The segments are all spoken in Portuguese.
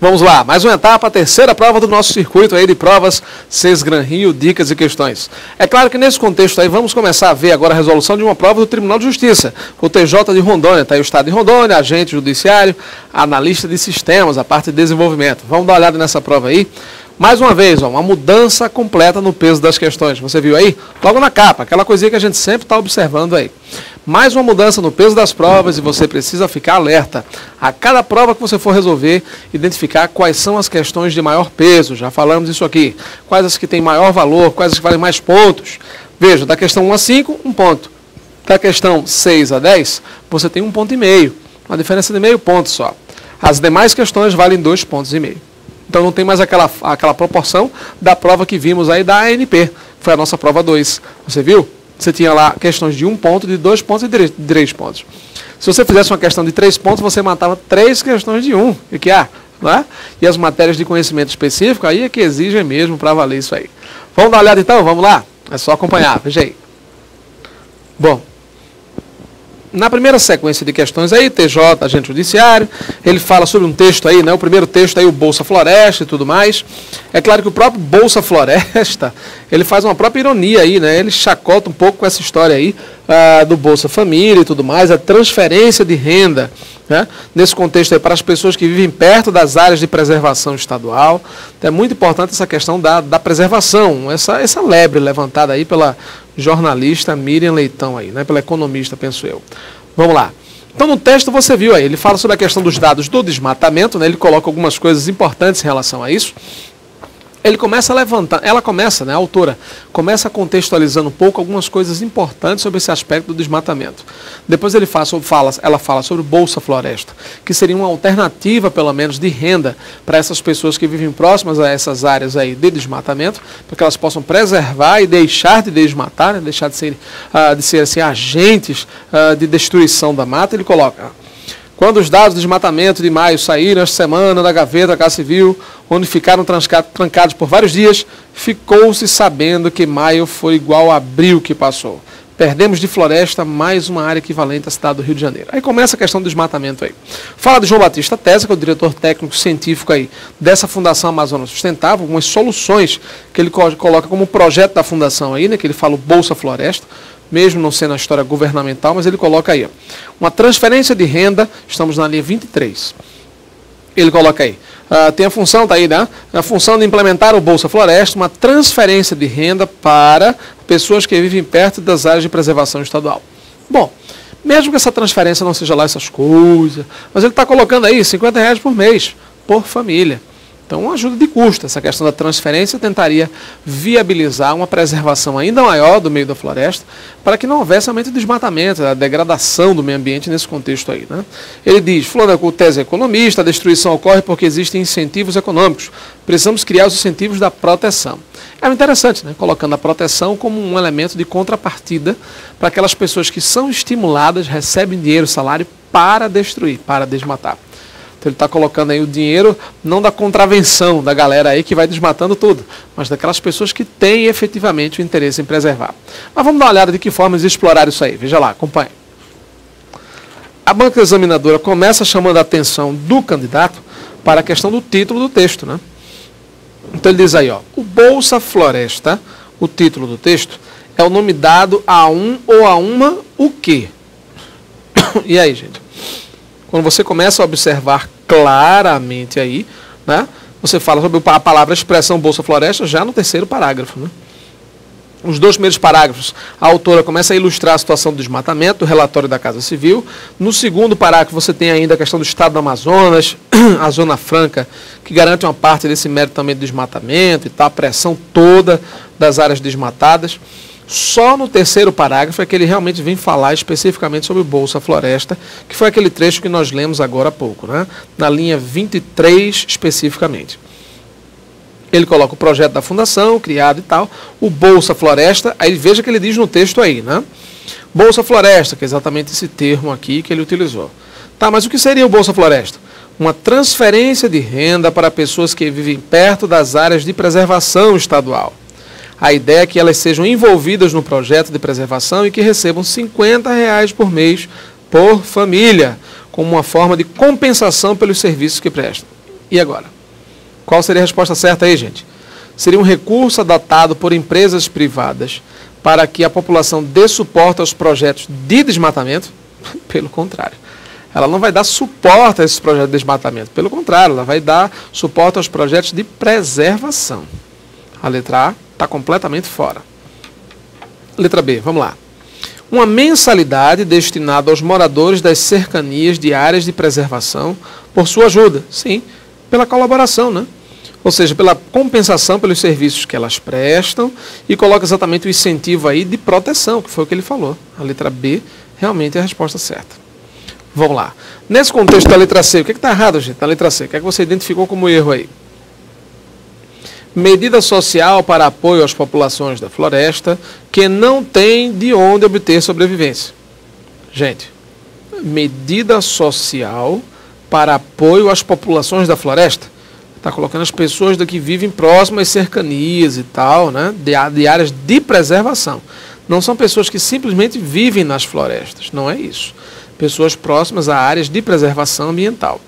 Vamos lá, mais uma etapa, a terceira prova do nosso circuito aí de provas Sesgran Rio, dicas e questões. É claro que nesse contexto aí vamos começar a ver agora a resolução de uma prova do Tribunal de Justiça, o TJ de Rondônia, está aí o Estado de Rondônia, agente judiciário, analista de sistemas, a parte de desenvolvimento. Vamos dar uma olhada nessa prova aí. Mais uma vez, ó, uma mudança completa no peso das questões. Você viu aí? Logo na capa, aquela coisinha que a gente sempre está observando aí. Mais uma mudança no peso das provas e você precisa ficar alerta. A cada prova que você for resolver, identificar quais são as questões de maior peso. Já falamos isso aqui. Quais as que têm maior valor, quais as que valem mais pontos. Veja, da questão 1 a 5, 1 ponto. Da questão 6 a 10, você tem 1,5 ponto. Uma diferença de meio ponto só. As demais questões valem 2,5 pontos. Então não tem mais aquela proporção da prova que vimos aí da ANP. Foi a nossa prova 2. Você viu? Você tinha lá questões de 1 ponto, de 2 pontos e de 3 pontos. Se você fizesse uma questão de 3 pontos, você matava 3 questões de 1. O que há? Não é? E as matérias de conhecimento específico, aí é que exigem mesmo para valer isso aí. Vamos dar uma olhada então? Vamos lá? É só acompanhar. Veja aí. Bom. Na primeira sequência de questões aí, TJ, agente judiciário, ele fala sobre um texto aí, né? O primeiro texto aí, o Bolsa Floresta e tudo mais. É claro que o próprio Bolsa Floresta, ele faz uma própria ironia aí, né? Ele chacota um pouco com essa história aí do Bolsa Família e tudo mais, a transferência de renda, né? Nesse contexto aí, para as pessoas que vivem perto das áreas de preservação estadual. Então, é muito importante essa questão da preservação, essa lebre levantada aí pela jornalista Miriam Leitão aí, né? Pela economista, penso eu. Vamos lá. Então no texto você viu aí, ele fala sobre a questão dos dados do desmatamento, né? Ele coloca algumas coisas importantes em relação a isso. Ele começa a levantar, ela começa, né, a autora, começa contextualizando um pouco algumas coisas importantes sobre esse aspecto do desmatamento. Depois ela fala sobre o Bolsa Floresta, que seria uma alternativa, pelo menos, de renda para essas pessoas que vivem próximas a essas áreas aí de desmatamento, para que elas possam preservar e deixar de desmatar, né, deixar de ser assim, agentes de destruição da mata. Ele coloca: quando os dados de desmatamento de maio saíram esta semana da gaveta da Casa Civil, onde ficaram trancados por vários dias, ficou-se sabendo que maio foi igual a abril que passou. Perdemos de floresta mais uma área equivalente à cidade do Rio de Janeiro. Aí começa a questão do desmatamento aí. Fala de João Batista Tesa, que é o diretor técnico científico aí dessa Fundação Amazônia Sustentável, algumas soluções que ele coloca como projeto da fundação aí, né, que ele fala o Bolsa Floresta, mesmo não sendo a história governamental, mas ele coloca aí, ó, uma transferência de renda, estamos na linha 23. Ele coloca aí, tem a função, tá aí, né? A função de implementar o Bolsa Floresta, uma transferência de renda para pessoas que vivem perto das áreas de preservação estadual. Bom, mesmo que essa transferência não seja lá essas coisas, mas ele está colocando aí R$50 por mês, por família. Então, uma ajuda de custo. Essa questão da transferência tentaria viabilizar uma preservação ainda maior do meio da floresta, para que não houvesse aumento de desmatamento, a degradação do meio ambiente nesse contexto aí, né? Ele diz, o Tese é economista, a destruição ocorre porque existem incentivos econômicos. Precisamos criar os incentivos da proteção. É interessante, né? Colocando a proteção como um elemento de contrapartida para aquelas pessoas que são estimuladas, recebem dinheiro, salário para destruir, para desmatar. Ele está colocando aí o dinheiro, não da contravenção da galera aí que vai desmatando tudo, mas daquelas pessoas que têm efetivamente o interesse em preservar. Mas vamos dar uma olhada de que forma eles exploraram isso aí. Veja lá, acompanhe. A banca examinadora começa chamando a atenção do candidato para a questão do título do texto, né? Então ele diz aí, ó, o Bolsa Floresta, o título do texto, é o nome dado a um ou a uma o quê? E aí, gente? Quando você começa a observar claramente aí, né, você fala sobre a palavra expressão Bolsa Floresta já no terceiro parágrafo, né? Os 2 primeiros parágrafos, a autora começa a ilustrar a situação do desmatamento, o relatório da Casa Civil. No segundo parágrafo você tem ainda a questão do estado do Amazonas, a Zona Franca, que garante uma parte desse mérito também do desmatamento e tal, a pressão toda das áreas desmatadas. Só no terceiro parágrafo é que ele realmente vem falar especificamente sobre o Bolsa Floresta, que foi aquele trecho que nós lemos agora há pouco, né? Na linha 23 especificamente. Ele coloca o projeto da fundação, criado e tal, o Bolsa Floresta, aí veja que ele diz no texto aí, né? Bolsa Floresta, que é exatamente esse termo aqui que ele utilizou. Tá, mas o que seria o Bolsa Floresta? Uma transferência de renda para pessoas que vivem perto das áreas de preservação estadual. A ideia é que elas sejam envolvidas no projeto de preservação e que recebam R$50 por mês por família, como uma forma de compensação pelos serviços que prestam. E agora? Qual seria a resposta certa aí, gente? Seria um recurso adotado por empresas privadas para que a população dê suporte aos projetos de desmatamento? Pelo contrário. Ela não vai dar suporte a esses projetos de desmatamento. Pelo contrário, ela vai dar suporte aos projetos de preservação. A letra A está completamente fora. Letra B, vamos lá. Uma mensalidade destinada aos moradores das cercanias de áreas de preservação por sua ajuda. Sim, pela colaboração, né? Ou seja, pela compensação pelos serviços que elas prestam e coloca exatamente o incentivo aí de proteção, que foi o que ele falou. A letra B realmente é a resposta certa. Vamos lá. Nesse contexto da letra C, o que está errado, gente? Na letra C, o que é que você identificou como erro aí? Medida social para apoio às populações da floresta que não tem de onde obter sobrevivência. Gente, medida social para apoio às populações da floresta. Está colocando as pessoas que vivem próximas às cercanias e tal, né, de áreas de preservação. Não são pessoas que simplesmente vivem nas florestas, não é isso. Pessoas próximas a áreas de preservação ambiental.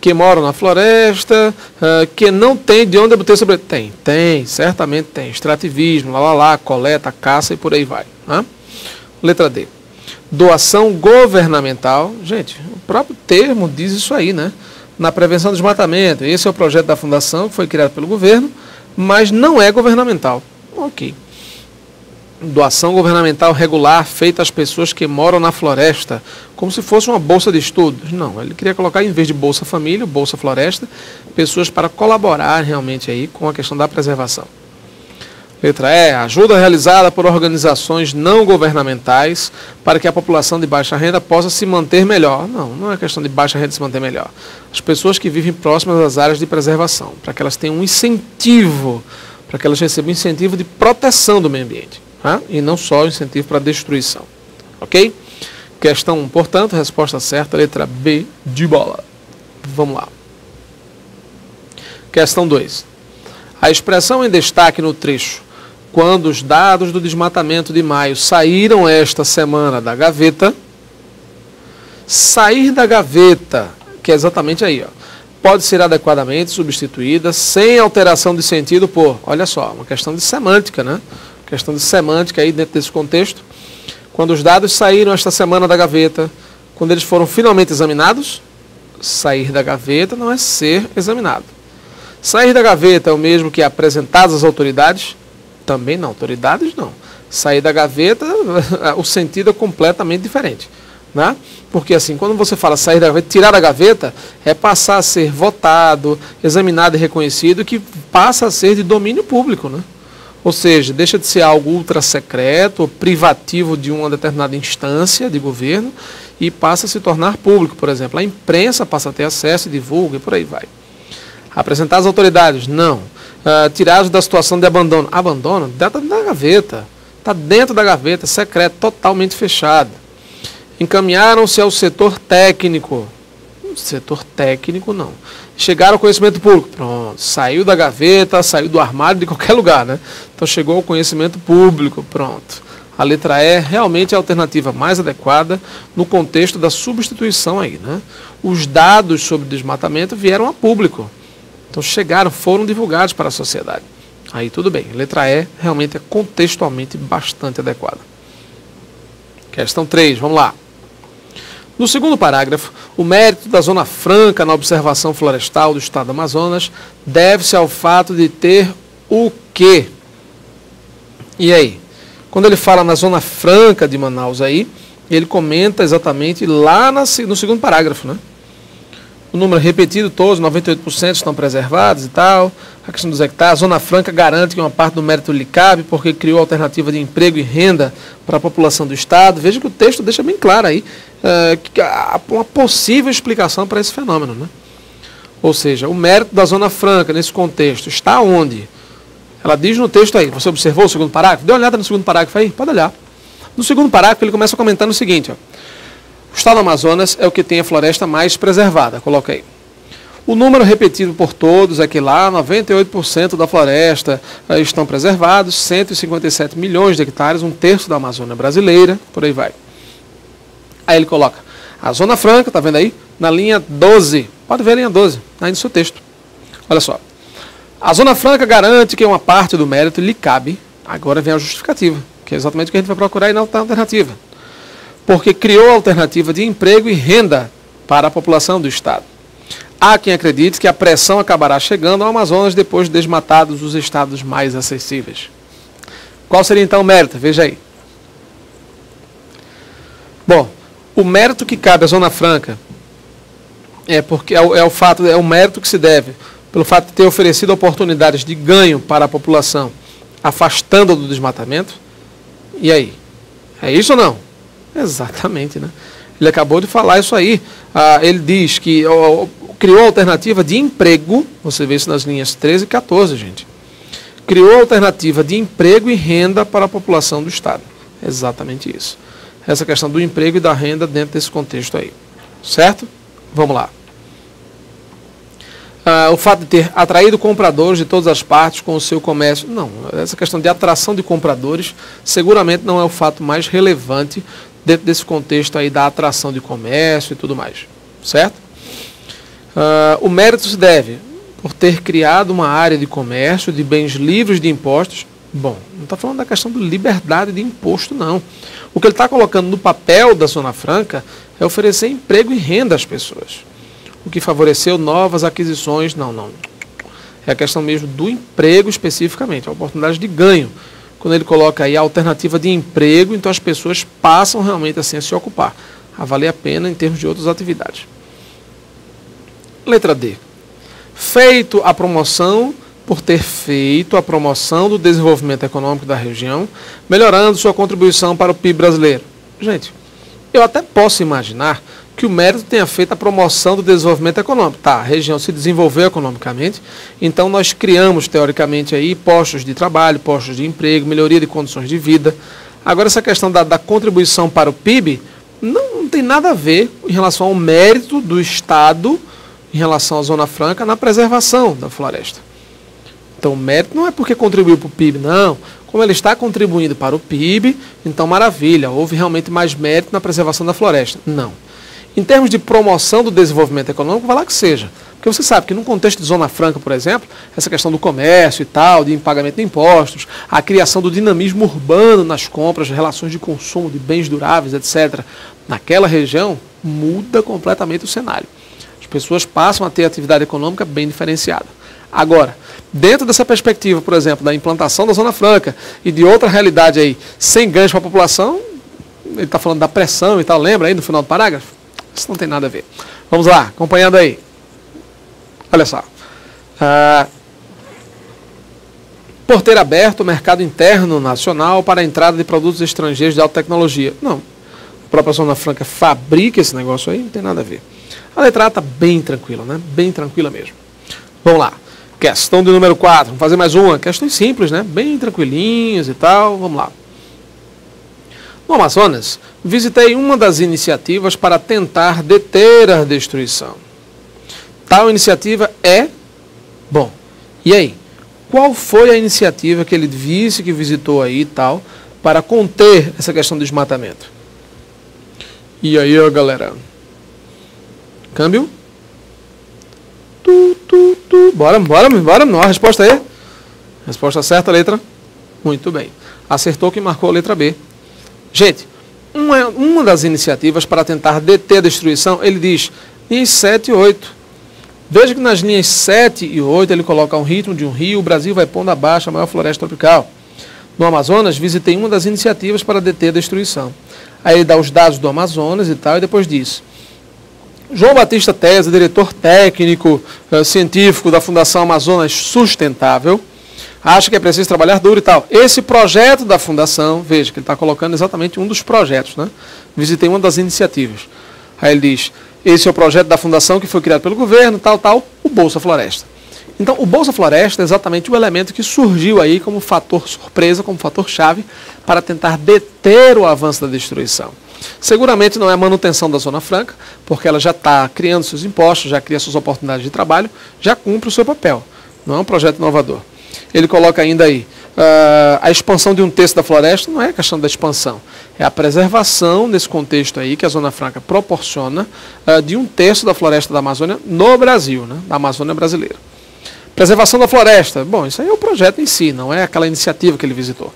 Que moram na floresta, que não tem de onde obter sobrevivência. Tem, certamente tem. Extrativismo, coleta, caça e por aí vai. Né? Letra D. Doação governamental. Gente, o próprio termo diz isso aí, né? Na prevenção do desmatamento. Esse é o projeto da fundação que foi criado pelo governo, mas não é governamental. Ok. Doação governamental regular feita às pessoas que moram na floresta, como se fosse uma bolsa de estudos. Não, ele queria colocar, em vez de Bolsa Família, Bolsa Floresta, pessoas para colaborar realmente aí com a questão da preservação. Letra E, ajuda realizada por organizações não governamentais para que a população de baixa renda possa se manter melhor. Não, não é questão de baixa renda se manter melhor. As pessoas que vivem próximas das áreas de preservação, para que elas tenham um incentivo, para que elas recebam um incentivo de proteção do meio ambiente. E não só incentivo para destruição. Ok? Questão 1, portanto, resposta certa, letra B de bola. Vamos lá. Questão 2. A expressão em destaque no trecho, quando os dados do desmatamento de maio saíram esta semana da gaveta, sair da gaveta, que é exatamente aí, ó, pode ser adequadamente substituída sem alteração de sentido por, olha só, uma questão de semântica, né? Questão de semântica aí dentro desse contexto. Quando os dados saíram esta semana da gaveta, quando eles foram finalmente examinados, sair da gaveta não é ser examinado. Sair da gaveta é o mesmo que apresentados às autoridades? Também não, autoridades não. Sair da gaveta, o sentido é completamente diferente. Né? Porque assim, quando você fala sair da gaveta, tirar da gaveta, é passar a ser votado, examinado e reconhecido, que passa a ser de domínio público, né? Ou seja, deixa de ser algo ultra secreto ou privativo de uma determinada instância de governo e passa a se tornar público. Por exemplo, a imprensa passa a ter acesso, divulga e por aí vai. Apresentar às autoridades? Não. Tirados da situação de abandono? Abandono? Dentro da gaveta. Está dentro da gaveta, secreto, totalmente fechado. Encaminharam-se ao setor técnico? Setor técnico, não. Chegaram ao conhecimento público? Pronto. Saiu da gaveta, saiu do armário, de qualquer lugar, né? Então chegou ao conhecimento público, pronto. A letra E realmente é a alternativa mais adequada no contexto da substituição aí, né? Os dados sobre desmatamento vieram a público. Então chegaram, foram divulgados para a sociedade. Aí tudo bem. A letra E realmente é contextualmente bastante adequada. Questão 3, vamos lá. No segundo parágrafo, o mérito da Zona Franca na observação florestal do estado do Amazonas deve-se ao fato de ter o quê? E aí? Quando ele fala na Zona Franca de Manaus aí, ele comenta exatamente lá no segundo parágrafo, né? O número repetido, todos, 98% estão preservados e tal. A questão dos hectares, a Zona Franca garante que uma parte do mérito lhe cabe, porque criou alternativa de emprego e renda para a população do estado. Veja que o texto deixa bem claro aí uma possível explicação para esse fenômeno, né? Ou seja, o mérito da Zona Franca nesse contexto está onde? Ela diz no texto aí, você observou o segundo parágrafo? Dê uma olhada no segundo parágrafo aí? Pode olhar. No segundo parágrafo ele começa comentando o seguinte, ó. O estado do Amazonas é o que tem a floresta mais preservada, coloca aí. O número repetido por todos é que lá 98% da floresta estão preservados, 157 milhões de hectares, 1/3 da Amazônia brasileira, por aí vai. Aí ele coloca a Zona Franca, tá vendo aí? Na linha 12, pode ver a linha 12, aí no seu texto. Olha só, A Zona Franca garante que uma parte do mérito lhe cabe. Agora vem a justificativa, que é exatamente o que a gente vai procurar aí na alternativa. Porque criou a alternativa de emprego e renda para a população do Estado. Há quem acredite que a pressão acabará chegando ao Amazonas depois de desmatados os estados mais acessíveis. Qual seria então o mérito? Veja aí. Bom, o mérito que cabe à Zona Franca é o mérito que se deve pelo fato de ter oferecido oportunidades de ganho para a população, afastando-a do desmatamento. E aí? É isso ou não? Exatamente, né? Ele acabou de falar isso aí. Ele diz que criou a alternativa de emprego, você vê isso nas linhas 13 e 14, gente. Criou a alternativa de emprego e renda para a população do Estado. Exatamente isso. Essa questão do emprego e da renda dentro desse contexto aí. Certo? Vamos lá. O fato de ter atraído compradores de todas as partes com o seu comércio. Não, essa questão de atração de compradores seguramente não é o fato mais relevante dentro desse contexto aí da atração de comércio e tudo mais. Certo? O mérito se deve por ter criado uma área de comércio de bens livres de impostos. Bom, não está falando da questão de liberdade de imposto, não. O que ele está colocando no papel da Zona Franca é oferecer emprego e renda às pessoas. O que favoreceu novas aquisições, não. É a questão mesmo do emprego especificamente, a oportunidade de ganho. Quando ele coloca aí a alternativa de emprego, então as pessoas passam realmente assim a se ocupar, a valer a pena em termos de outras atividades. Letra D. Por ter feito a promoção do desenvolvimento econômico da região, melhorando sua contribuição para o PIB brasileiro. Gente, eu até posso imaginar que o mérito tenha feito a promoção do desenvolvimento econômico. Tá, a região se desenvolveu economicamente, então nós criamos, teoricamente, aí, postos de trabalho, postos de emprego, melhoria de condições de vida. Agora, essa questão da contribuição para o PIB não tem nada a ver em relação ao mérito do Estado, em relação à Zona Franca, na preservação da floresta. Então, o mérito não é porque contribuiu para o PIB, não. Como ele está contribuindo para o PIB, então maravilha, houve realmente mais mérito na preservação da floresta. Não. Em termos de promoção do desenvolvimento econômico, vai lá que seja. Porque você sabe que num contexto de Zona Franca, por exemplo, essa questão do comércio e tal, de pagamento de impostos, a criação do dinamismo urbano nas compras, relações de consumo de bens duráveis, etc., naquela região, muda completamente o cenário. As pessoas passam a ter atividade econômica bem diferenciada. Agora, dentro dessa perspectiva, por exemplo, da implantação da Zona Franca e de outra realidade aí, sem ganhos para a população, ele está falando da pressão e tal, lembra aí no final do parágrafo? Isso não tem nada a ver. Vamos lá, acompanhando aí. Olha só. Por ter aberto o mercado interno nacional para a entrada de produtos estrangeiros de alta tecnologia. Não. A própria Zona Franca fabrica esse negócio aí, não tem nada a ver. A letra A está bem tranquila, né? Bem tranquila mesmo. Vamos lá. Questão de número 4. Vamos fazer mais uma. Questões simples, né? Bem tranquilinhas e tal. Vamos lá. No Amazonas, visitei uma das iniciativas para tentar deter a destruição. Tal iniciativa é... Bom, e aí? Qual foi a iniciativa que ele disse que visitou aí e tal, para conter essa questão do desmatamento? E aí, galera? Câmbio? Bora. A resposta é? Resposta certa, letra? Muito bem. Acertou quem marcou a letra B. Gente, uma das iniciativas para tentar deter a destruição, ele diz linhas 7 e 8. Veja que nas linhas 7 e 8 ele coloca um ritmo de um rio, o Brasil vai pondo abaixo a maior floresta tropical. No Amazonas, visitei uma das iniciativas para deter a destruição. Aí ele dá os dados do Amazonas e tal, e depois diz: João Batista Tesa, diretor técnico científico da Fundação Amazonas Sustentável, acha que é preciso trabalhar duro e tal. Esse projeto da Fundação, veja que ele está colocando exatamente um dos projetos, né? Visitei uma das iniciativas. Aí ele diz, esse é o projeto da Fundação que foi criado pelo governo, tal, o Bolsa Floresta. Então, o Bolsa Floresta é exatamente o elemento que surgiu aí como fator surpresa, como fator chave, para tentar deter o avanço da destruição. Seguramente não é a manutenção da Zona Franca, porque ela já está criando seus impostos, já cria suas oportunidades de trabalho, já cumpre o seu papel. Não é um projeto inovador. Ele coloca ainda aí, a expansão de um terço da floresta não é a questão da expansão, é a preservação nesse contexto aí que a Zona Franca proporciona de um terço da floresta da Amazônia no Brasil, né, da Amazônia brasileira. Preservação da floresta. Bom, isso aí é o projeto em si, não é aquela iniciativa que ele visitou.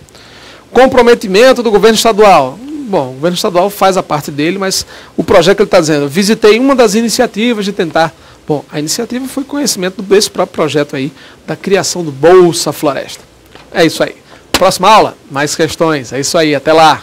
Comprometimento do governo estadual. Bom, o governo estadual faz a parte dele, mas o projeto que ele está dizendo, visitei uma das iniciativas de tentar... Bom, a iniciativa foi conhecimento desse próprio projeto aí, da criação do Bolsa Floresta. É isso aí. Próxima aula, mais questões. É isso aí, até lá.